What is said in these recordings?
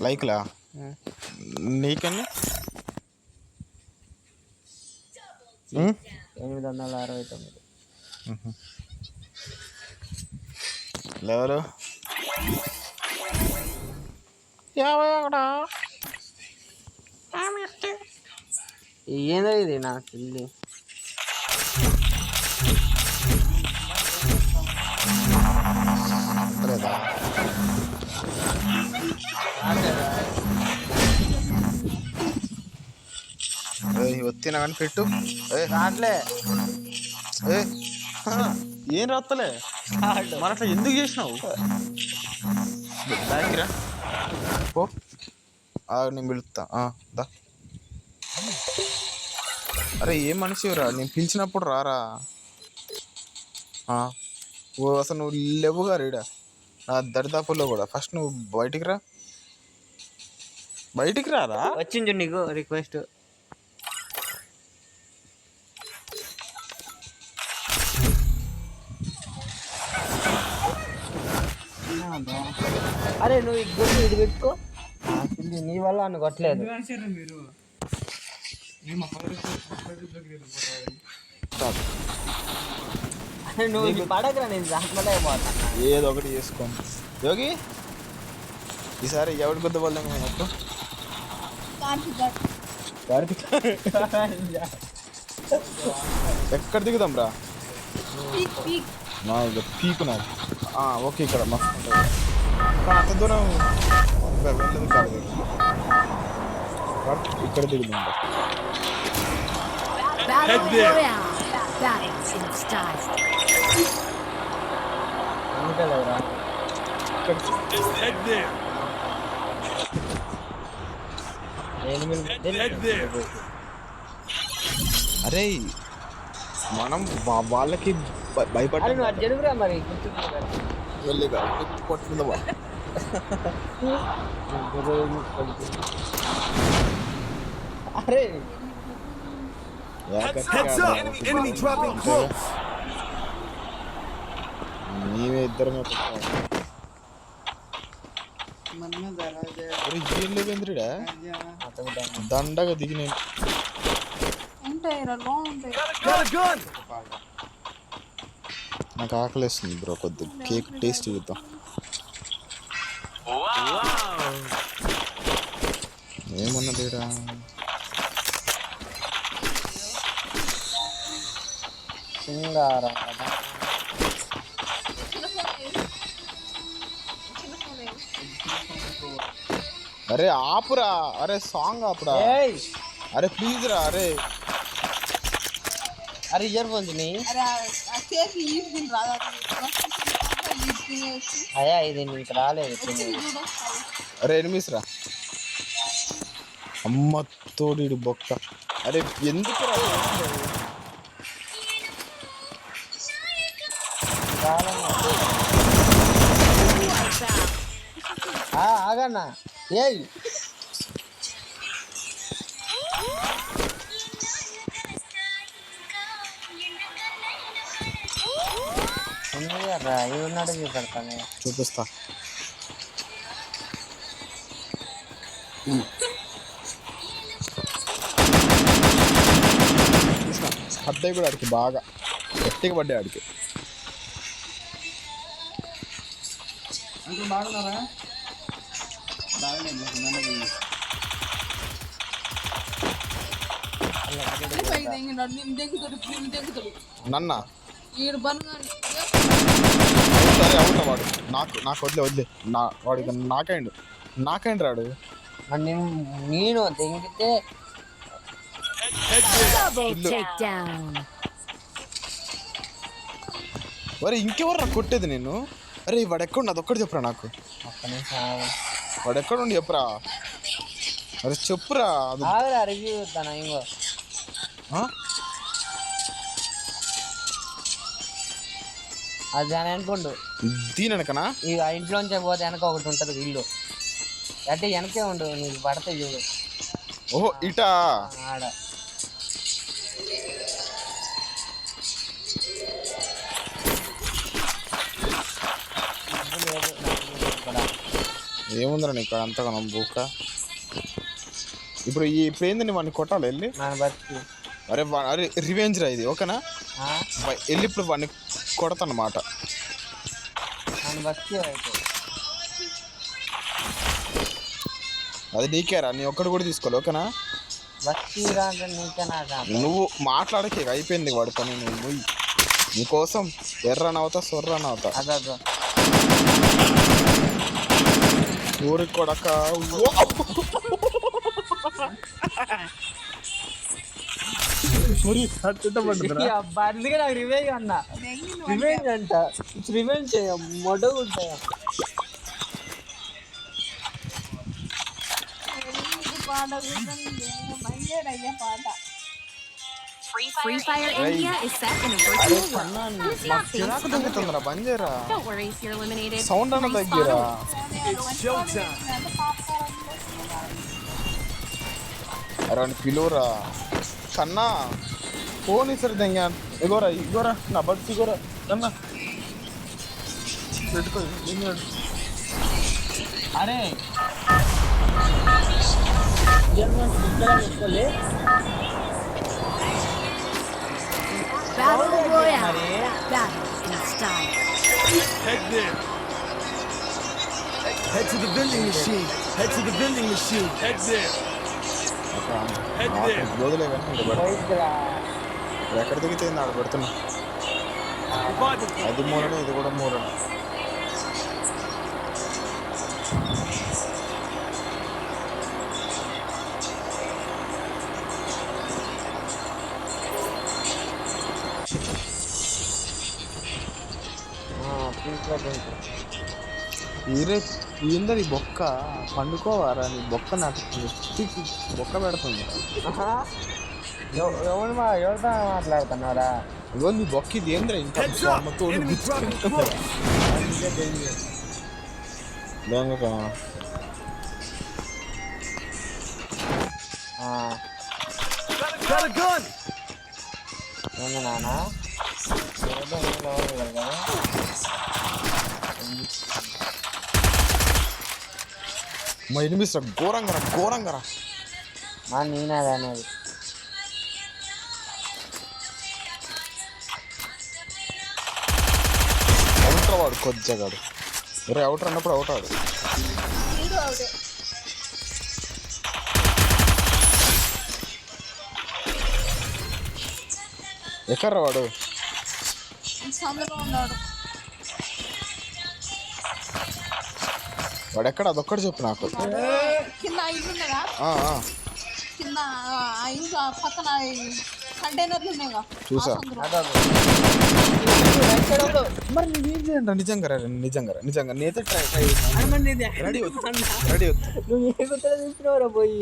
లైక్లా నీకన్నా 869 ఎవరు 51 ఏందో ఇది నా పిల్లి లేదా వచ్చినా కానీ పెట్టు రాట్లే ఏం రాత్తలే మరి అట్లా ఎందుకు చేసినావు దాకిరా పో నేను పిలుస్తా దా అరే ఏం మనిషిరా నేను పిలిచినప్పుడు రారా ఓ అసలు నువ్వు లేవుగా రీడా నా దరిదాపుల్లో కూడా ఫస్ట్ నువ్వు బయటికి రారా వచ్చింది నీకు రిక్వెస్ట్ అరే నువ్వు గుర్తు ఇది పెట్టుకో పిల్లి నీ వల్ల అని కొట్టలేదు నువ్వు ఇది పడకరా నేను దాంట్లో పోతాను ఏదో ఒకటి చేసుకోండి యోగి ఈసారి ఎవరి కొద్ది వాళ్ళం మొత్తం ఎక్కడ దిగుదాం రా పీక్ నాకు ఓకే ఇక్కడ మస్తు అంత దూరం వెళ్ళదు కాదు ఇక్కడ దిగుదాం అరే మనం వాళ్ళకి భయపడాలి మరి కొట్టిందా అరే మేమే ఇద్దరమే లేవేంద్రుడా దండగా దిగి నేను నాకు ఆకలిస్తుంది బ్రో కొద్ది కేక్ టేస్ట్ చూద్దాం ఏమన్నదిరా సింగారా అరే ఆపురా అరే సాంగ్ ఆపురా అరే ప్లీజ్ రా అరే అరే ఇయర్ ఫోన్స్ అయ్యా ఇది నీకు రాలేదు అరే ఎనిమిస్ రా అమ్మ తోడి బొక్క అరే ఎందుకు ఆగన్నా ఏయ్ ఉన్నాడు చూపెడతాను చూపిస్తా అద్దయి కూడా ఆడికి బాగా గట్టిగా పడ్డాయి ఆడికి బాగున్నారా నన్న సరే అవుతా వాడు నాకు వదిలే వాడు నాకేండి రాడు నేను తెంగితే మరి ఇంకెవరు కొట్టేది నేను అరే వాడు ఎక్కడ అదొక్కటి చెప్పురా నాకు వాడు ఎక్కడ ఉండి చెప్పురా అరే చెప్పురా రివ్యూ ఇంకో అది దాని అనుకోండు దీని వెనకనా ఈ ఇంట్లోంచే పోతే వెనక ఒకటి ఉంటుంది ఇల్లు అంటే వెనకే ఉండు నీకు పడతాయి చూడు ఓహో ఇటా ఆడ ఏముందిరా నీకు అంతగా బూక. ఇప్పుడు ఏందని వాడిని కొట్టాలి వెళ్ళి. మన బతికి అరే రివెంజ్ రా ఇది, ఓకేనా? వెళ్ళి ఇప్పుడు వాడిని కొడతానమాట. మన బతికి అయితే అది నీకేరా, నీ ఒక్కడు కూడా తీసుకోవాలి, ఓకేనా? బతికి రా అంటే నీకే నాకా. నువ్వు మాట్లాడకే, అయిపోయింది వాడి పని. నువ్వు నీకోసం ఎర్రనవుతా సొర్రనవుతా. అదో ఊరికి కొడక. అందుకే నాకు రివెంజ్ అన్నా. రివెంజ్ అంట, రివెంజ్ చేయం మొడవు ఉంటాయా. Free Fire India is set in a virtual world. Who's your చిరాకు తగ్గుతుందిరా, బంద్ చేయరా. Don't worry if you're eliminated. Sound అన్న తగ్గిరా. అరే పిలువురా కన్నా, ఫోన్ ఇస్తారు దెంగా. ఇగోరా నా బస్ ఇగోరా కన్నా, పెట్టుకో. అరే Battle Royale. Battle in style. Head there. Head to the vending machine. Head to the vending machine. Head there. వదిలే ఎక్కడ దిగితే ఆడ పెడుతున్నా. అది మూలనే, ఇది కూడా మూలనే. ఏందది బొక్క, పండుకోవారా? నీ బొక్క నాకు బొక్క పెడుతుంది. ఎవరితో మాట్లాడుతున్నారా? ఇగో నీ బొక్క ఇది ఏంద్రా, ఇంకా నానా మా ఎనిమిస్తా ఘోరంగా నేనేది అనేది. అవుటర్ వాడు కొద్దిగాడు. అవుటర్ అన్నప్పుడు అవుట్ ఆడు. ఎక్కడ్రా వాడు? వాడు ఎక్కడ, అదొక్కటి చెప్పు నాకు. కింద ఇల్లు ఉన్నదా, కింద ఇల్లు పక్కన కంటైనర్లు ఉన్నాయిగా, చూసా. మరి నేనేం చేయండి నిజంగా నేతే ట్రై రెడీ నువ్వు ఏ కొత్తగా తీసుకున్నావురా పోయి.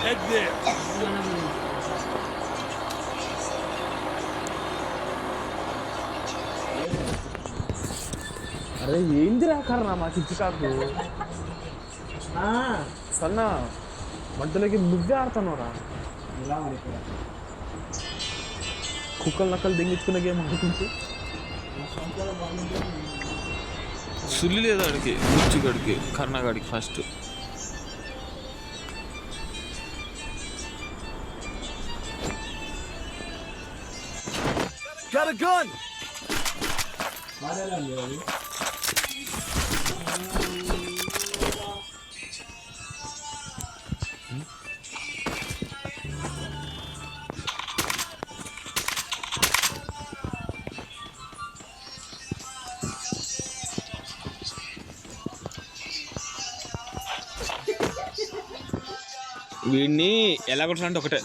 Head there. అరే ఏందిరా కర్రా మా చిచ్చుకాకు సన్నా మధ్యలోకి నువ్వే ఆడుతున్నావురా. కుక్కలు నక్కలు దింగించుకునే గేమ్ ఆడుకుంటూ సుల్లి లేదు ఆడికి, ముచ్చిగడికి, కర్ణగాడికి ఫస్ట్. Got a gun. వీడిని ఎలా కొట్టాలంటే ఒకటే,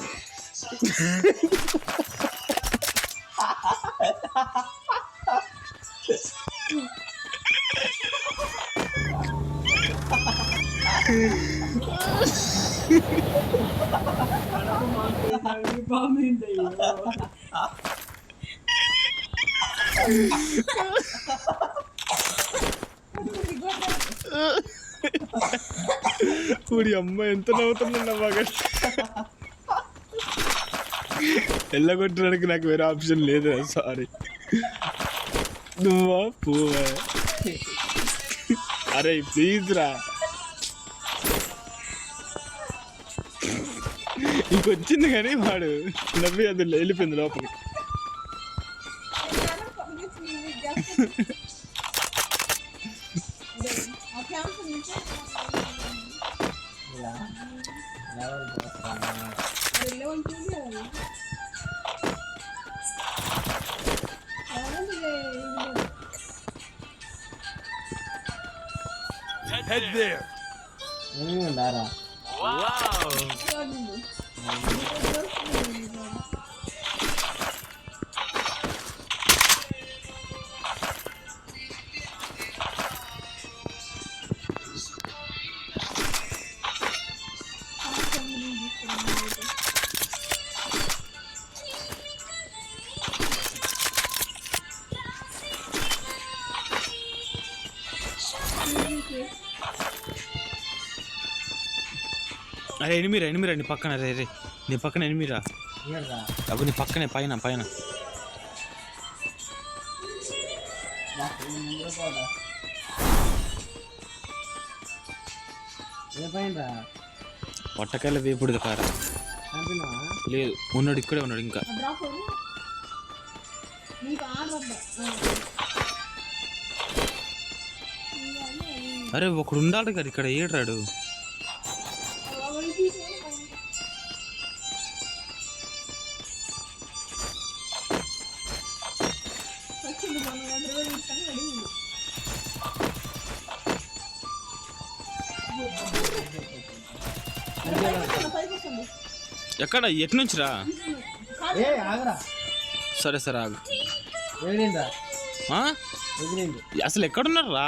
ఊడి అమ్మ ఎంత నవ్వుతున్నా బాగా. వెళ్ళగొట్టడానికి నాకు వేరే ఆప్షన్ లేదు, సారీ. నువ్వా పోవా? అరే ప్లీజ్ రా. ఇంకొచ్చింది కానీ వాడు నవ్వి అది వెళ్ళిపోయింది లోపలికి. Head there. ఉండారా? అరే ఎనిమిరా నీ పక్కన. రే నీ పక్కన ఎనిమిరా. అప్పుడు నీ పక్కనే పైన పొట్టకాయల వేపుడు కారా. లేదు ఉన్నాడు, ఇక్కడే ఉన్నాడు ఇంకా. అరే ఒకడు ఉండాలి కదా ఇక్కడ, ఏడ్రాడు. ఎక్కడ ఎటు నుంచి రా? సరే ఆగు. అసలు ఎక్కడున్నారు రా?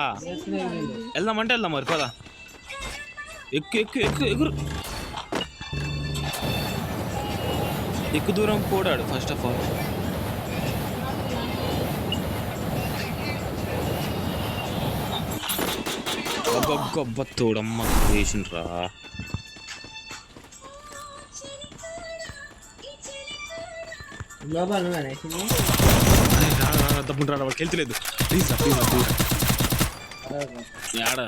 వెళ్దామంటే వెళ్దాం మరి, పదా. ఎక్కువ దూరం పోడాడు ఫస్ట్ ఆఫ్ ఆల్. గొబ్బ తోడమ్మ వేసిండ్రా. తప్పుడు రా, వాడికి వెళ్తలేదు. ప్లీజ్ రా. యాడ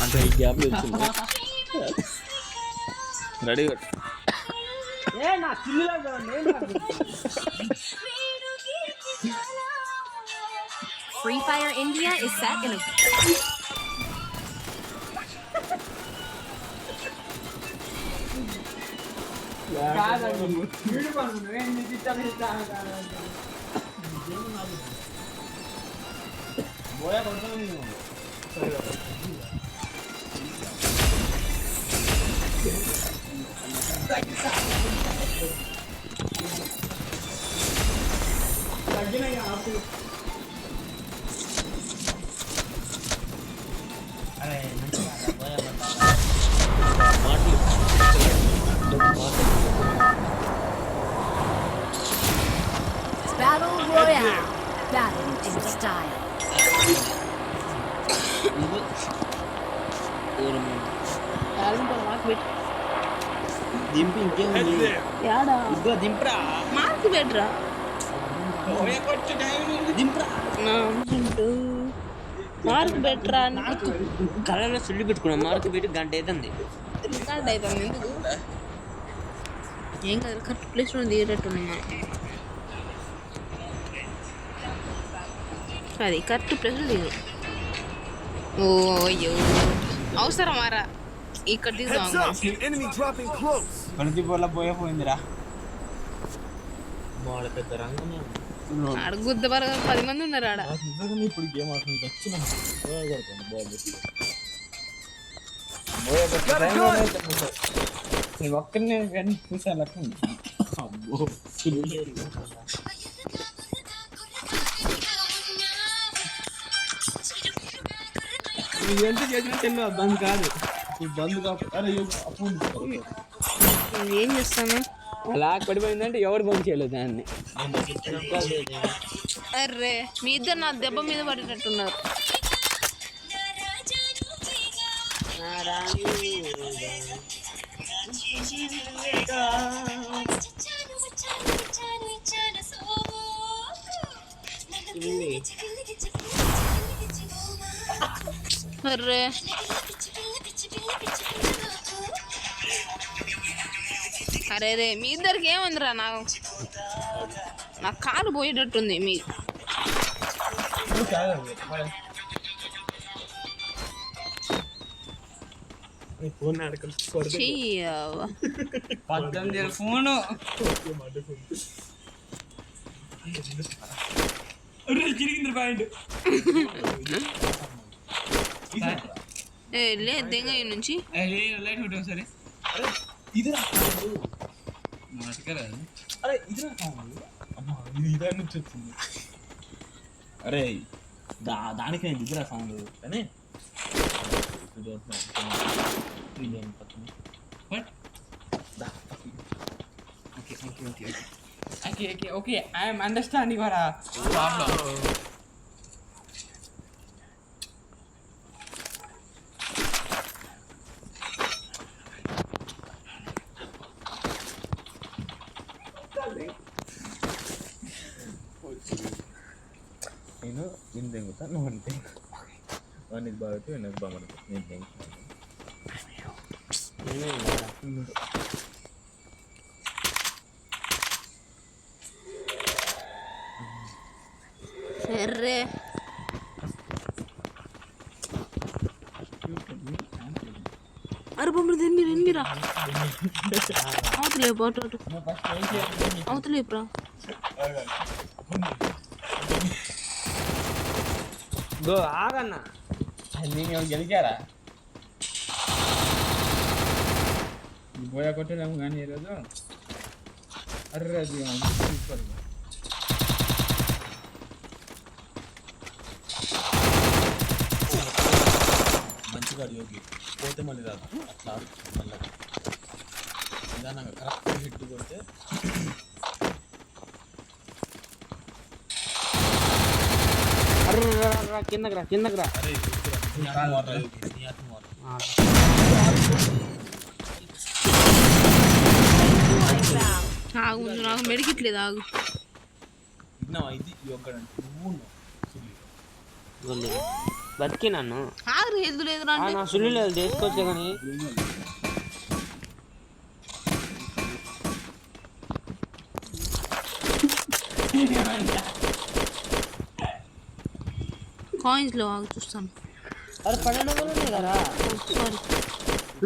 అంటే ఈ గ్యాప్ వచ్చింది. Ready. Free Fire India is set in a Battle Royale. Battle in style. దింపి ఇంకేముంది? దింపరా, మార్క్ పెట్టరా, మార్క్ పెట్టరా. కళ్ళలో సుల్లి పెట్టుకున్నాం. మార్క్ పెట్టి గంట అవుతుంది. రికార్డ్ అవుతుంది ఎందుకు? ఏం కాదు, కరెక్ట్ ప్లేస్లో దిగేటట్టున్నాం మనం. అది కరెక్ట్ ప్లేస్లో దిగు. ఓ అయ్యో అవసరమారా ఇక్కడ దిగుదాం. Enemy dropping close. కణితి పోలా పోయిందిరా. బాడ పెద్ద రంగనే ఆడ గుద్ద వరకు 10 మంది ఉన్నారు ఆడ. ఇప్పుడు గేమ్ ఆడుతుంది వచ్చిన నేను ఒక్కరినే కానీ చూసాను లెక్క. ఎంత చేసినా చెల్లు బంద్ కాదు. బంద్ కాకపోతే ఏం చేస్తాను? అలా పడిపోయిందంటే ఎవరు బంద్ చేయలేదు దాన్ని. అర్రే మీ ఇద్దరు నా దెబ్బ మీద పడినట్టున్నారు. అర్రే అరే రే మీ ఇద్దరికి ఏముందిరా నా కాలు పోయేటట్టుంది మీ ఫోన్ అడగ చెయ్యవ్వ. 18 ఫోను చిరిగింది పాయింట్ ఏ లే దెంగ ఈ నుంచి లైట్ పెట్టాం సరే ఇది మాటకరా అరే ఇది అమ్మా ఇది ఇదే నుంచి వచ్చింది. అరే దానికైంది ఇదిరా సౌండ్ కానీ okay I'm understanding your problem. నేను నేను తెంగుతా నువ్వు అంటే వాడికి బాగుంటే నాకు బాగుంటుంది నేను తెంగుతాను. సరే అరే బొమ్మలు ఎన్మిరా అవతలే పాటు అటు అవతలేపురా గో ఆగన్నా నేను గెలిచారా పోయా కొట్టలేము కానీ ఈరోజు అర్రే అది సూపర్ మంచిగా యోగి పోతే మళ్ళీ రాదు అట్లా మళ్ళీ నిదానంగా కరెక్ట్ హిట్ కొడితే కిందకి రా అరే ఆగు నాకు మెడికిట్లేదు ఆగు ఇది యోగడంటే నువ్వు బతికి నన్ను ఆగు హెల్త్ లేదు రా నా సుల్లి లేదు చేసుకోవచ్చు కానీ కాయిన్స్ లో ఆగు చూస్తాను. అరే 12 ఉన్నాయి కదా సారీ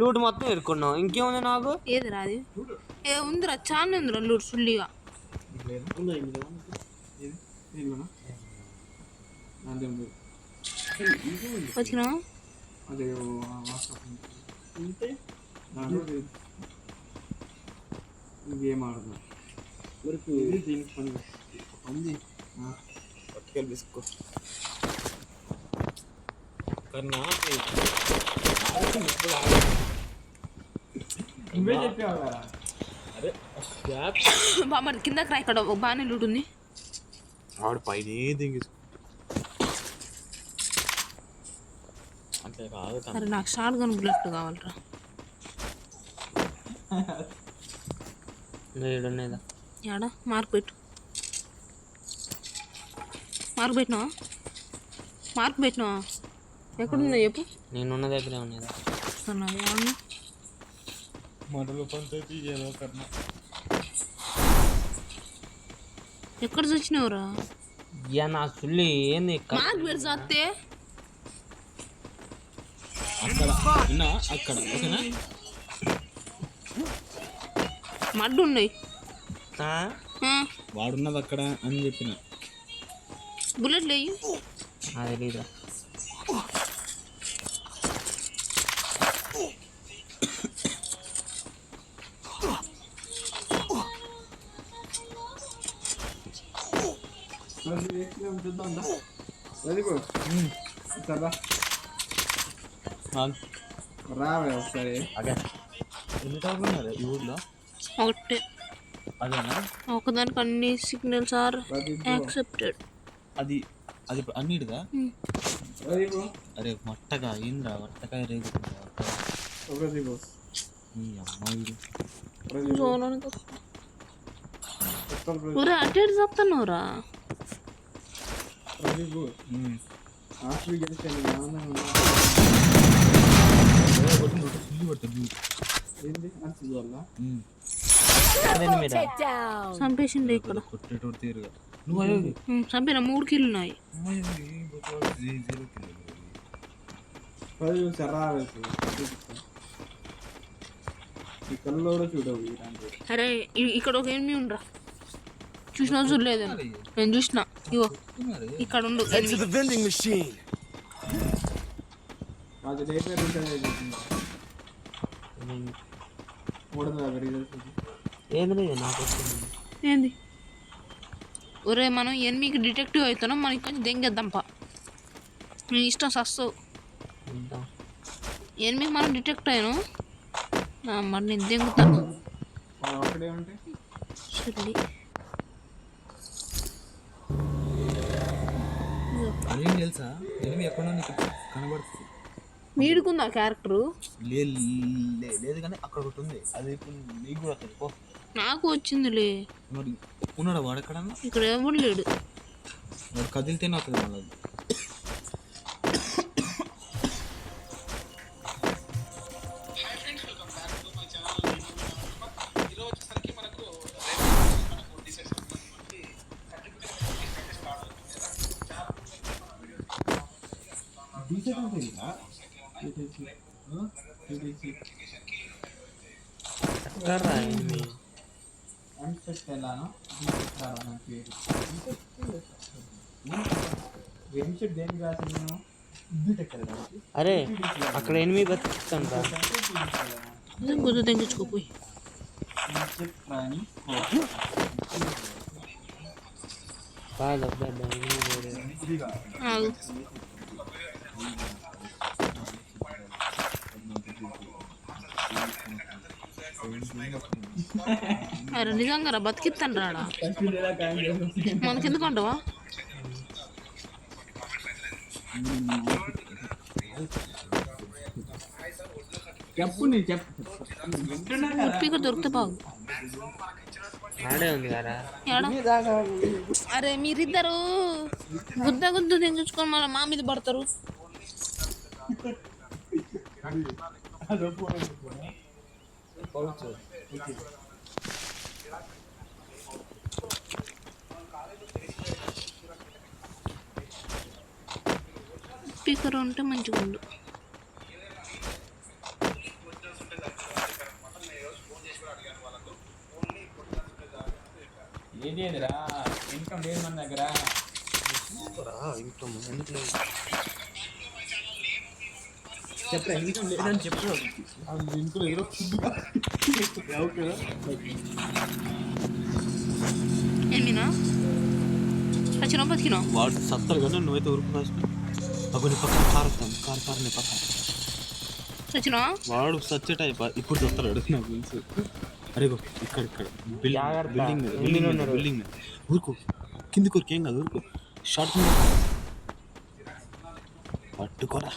లూట్ మొత్తం ఎరుకున్నావు ఇంకేముంది నాకు ఏది రాది ఏ ఉందిరా చాలా ఉందిరా లూట్ సుల్లిగా వచ్చినా గేమ్ ఆడదాం పట్టుకెళ్ళి తీసుకో కన్నా నువ్వే చెప్పావు కదా అరే మరి కిందకి రా ఇక్కడ బాగానే లూట్ ఉంది ఆవిడ పైన దింగి అంటే కాదు అరే నాకు షార్ట్ గన్ బుల్లెట్ కావాలరా ఏడున్నదా యాడా మార్క్ పెట్టు మార్క్ పెట్టినావా ఎక్కడుందో చెప్పు నేనున్న దగ్గరే ఉన్నదా మొదలు పంచాయతీ ఏదో కన్నా ఎక్కడ చచ్చినావురా ఇక నా సుల్లి ఏంది మార్క్ పెట్టి చస్తే అక్కడ విన్నా అక్కడ ఓకేనా మడ్డు ఉన్నాయి వాడున్నది అక్కడ అని చెప్పిన బుల్లెట్ లేవు అది తెలీదా రావే ఒకసారి అదే ఎన్ని టాపులు ఉన్నారు ఈ ఊర్లో ఒకటే అదేనా ఒకదానికి అన్ని సిగ్నల్స్ ఆర్ యాక్సెప్టెడ్ అది అది అన్నిటిగా అరే మట్టగా ఏంద్రా వట్టకాయ రేగుతుందా ఒరే అటు చెప్తున్నావురా. చంపేసిండే ఇక్కడ. చంపిన 3 కిల్లు ఉన్నాయి. అరే ఇక్కడ ఒక ఎనిమిది ఉండరా, చూసినా చూడలేదు నేను చూసిన. ఇగో ఇక్కడ ఉండు. Head to the vending machine. ఏంది ఒరే మనం ఎనిమిదికి డిటెక్టివ్ అవుతున్నాం, మనకి కొంచెం దెంగేద్దాంపా. నేను ఇష్టం సస్తావు. ఎనిమిది మనం డిటెక్ట్ అయ్యాను, మరి నేను దెంగుతాను. సరే అదేం తెలుసా, ఎనిమిది ఎక్కడో నీకు కనబడుతుంది. వీడుకుందా క్యారెక్టరు? లేదు కానీ అక్కడ ఒకటి ఉంది, అది ఇప్పుడు నీకు కూడా వస్తుంది. పో నాకు వచ్చిందిలే. మరి ఉన్నాడా వాడు ఎక్కడన్నా? ఇక్కడ ఎవరు లేడు. వాడు కదిలితేనే వస్తుంది మళ్ళీ. అరే అక్కడ ఎనిమిది బతుకుతాను రా. గుద్దు తెంగించుకోపోయి. కాదు ఆగు. అరే నిజంగా రా, బతికిస్తాను రాడా. మనకెందుకు అంటావా? ఉప్పిక దొరికితే బాగు. ఆడే ఉంది కదా. అరే మీరిద్దరు గుద్దు తెంచుకొని మళ్ళీ మా మీద పడతారు. స్పీకర్ ఉంటే మంచిగా ఉండు. ఇన్కమ్ లేదు మన దగ్గర. చెప్పరా ఇన్కమ్ లేదని చెప్పు. ఏమినా వచ్చినా బతికినా? వాడు సత్తారు కానీ నువ్వైతే ఉరుకు రాసిన. అప్పుడు నీ పక్కన కారు వస్తాను, కారు నీ పక్కన. వచ్చినా వాడు సచ్చే టైప్ ఇప్పుడు చూస్తాడు నాకు తెలుసు. అరే ఇక్కడ బిల్డింగ్ మీద ఊరుకో, కింది కొరికి ఏం కాదు, ఊరుకో. షార్ట్ పట్టుకోరా.